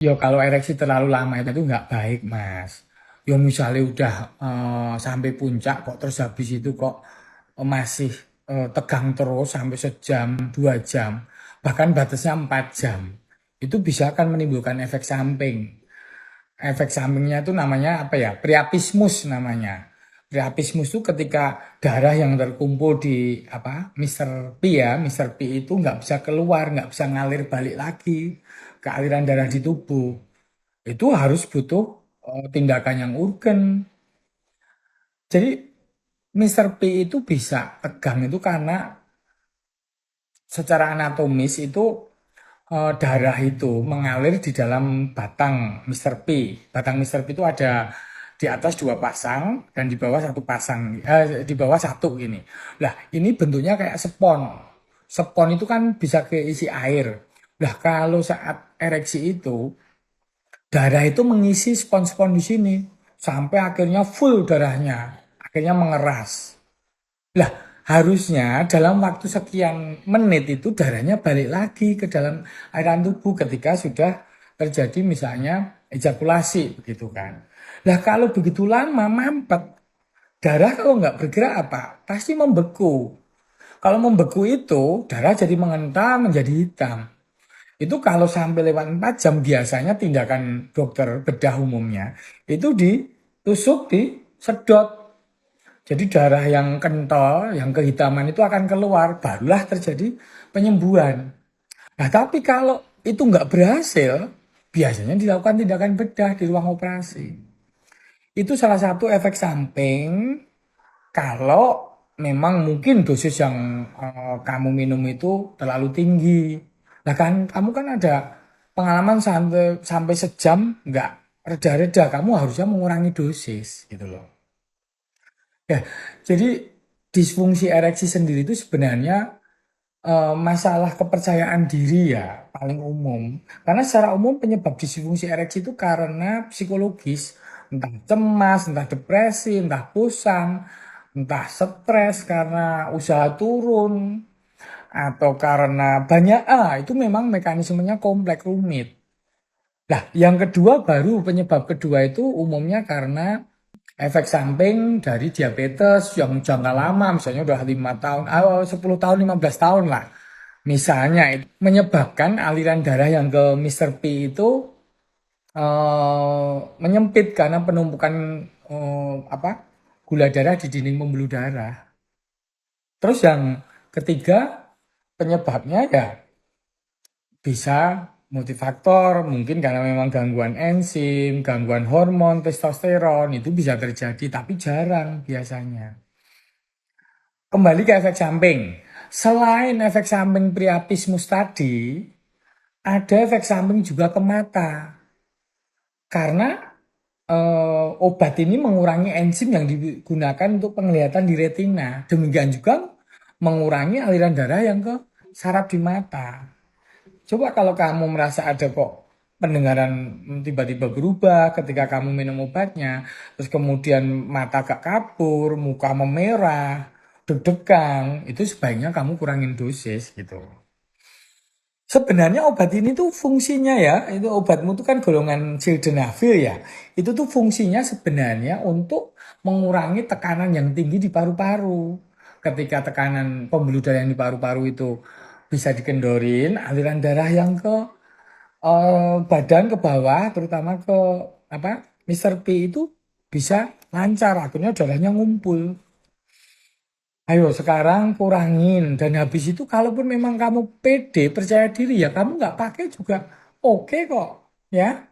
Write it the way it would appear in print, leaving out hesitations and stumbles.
Ya kalau ereksi terlalu lama itu nggak baik, Mas. Ya misalnya udah sampai puncak kok terus habis itu kok masih tegang terus sampai sejam, 2 jam, bahkan batasnya 4 jam. Itu bisa akan menimbulkan efek samping. Efek sampingnya itu namanya apa ya? Priapismus namanya. Priapismus itu ketika darah yang terkumpul di apa Mister P ya, Mister P itu nggak bisa keluar, nggak bisa ngalir balik lagi ke aliran darah di tubuh. Itu harus butuh tindakan yang urgen. Jadi Mister P itu bisa tegang itu karena secara anatomis itu darah itu mengalir di dalam batang Mister P. Batang Mister P itu ada di atas 2 pasang dan di bawah 1 pasang, di bawah satu gini. Lah ini bentuknya kayak spon. Spon itu kan bisa keisi air. Lah kalau saat ereksi itu darah itu mengisi spon-spon di sini sampai akhirnya full darahnya, akhirnya mengeras. Lah, harusnya dalam waktu sekian menit itu darahnya balik lagi ke dalam airan tubuh ketika sudah terjadi misalnya ejakulasi begitu kan. Lah kalau begitu lama mampet, darah kalau nggak bergerak apa? Pasti membeku. Kalau membeku itu darah jadi mengental menjadi hitam. Itu kalau sampai lewat 4 jam biasanya tindakan dokter bedah umumnya itu ditusuk, disedot. Jadi darah yang kental, yang kehitaman itu akan keluar, barulah terjadi penyembuhan. Nah, tapi kalau itu nggak berhasil, biasanya dilakukan tindakan bedah di ruang operasi. Itu salah satu efek samping kalau memang mungkin dosis yang kamu minum itu terlalu tinggi. Nah kan, kamu kan ada pengalaman sampai sampai sejam nggak reda-reda, kamu harusnya mengurangi dosis gitu loh. Ya, jadi disfungsi ereksi sendiri itu sebenarnya masalah kepercayaan diri ya paling umum. Karena secara umum penyebab disfungsi ereksi itu karena psikologis, entah cemas, entah depresi, entah pusing, entah stres karena usaha turun atau karena banyak itu memang mekanismenya kompleks rumit. Nah, yang kedua baru penyebab kedua itu umumnya karena efek samping dari diabetes yang jangka lama, misalnya udah 5 tahun, 10 tahun, 15 tahun lah. Misalnya itu menyebabkan aliran darah yang ke Mister P itu menyempit karena penumpukan apa gula darah di dinding pembuluh darah. Terus yang ketiga penyebabnya ya bisa multifaktor, mungkin karena memang gangguan enzim, gangguan hormon, testosteron, itu bisa terjadi, tapi jarang biasanya. Kembali ke efek samping. Selain efek samping priapismus tadi, ada efek samping juga ke mata. Karena obat ini mengurangi enzim yang digunakan untuk penglihatan di retina. Demikian juga mengurangi aliran darah yang ke saraf di mata. Coba kalau kamu merasa ada kok pendengaran tiba-tiba berubah ketika kamu minum obatnya, terus kemudian mata agak kabur, muka memerah, deg-degan, itu sebaiknya kamu kurangin dosis gitu. Sebenarnya obat ini tuh fungsinya ya, itu obatmu tuh kan golongan sildenafil ya. Itu tuh fungsinya sebenarnya untuk mengurangi tekanan yang tinggi di paru-paru. Ketika tekanan pembuluh darah yang di paru-paru itu bisa dikendorin, aliran darah yang ke badan ke bawah, terutama ke apa Mister P itu bisa lancar, akhirnya darahnya ngumpul. Ayo sekarang kurangin dan habis itu kalaupun memang kamu pede percaya diri ya kamu nggak pakai juga oke kok ya.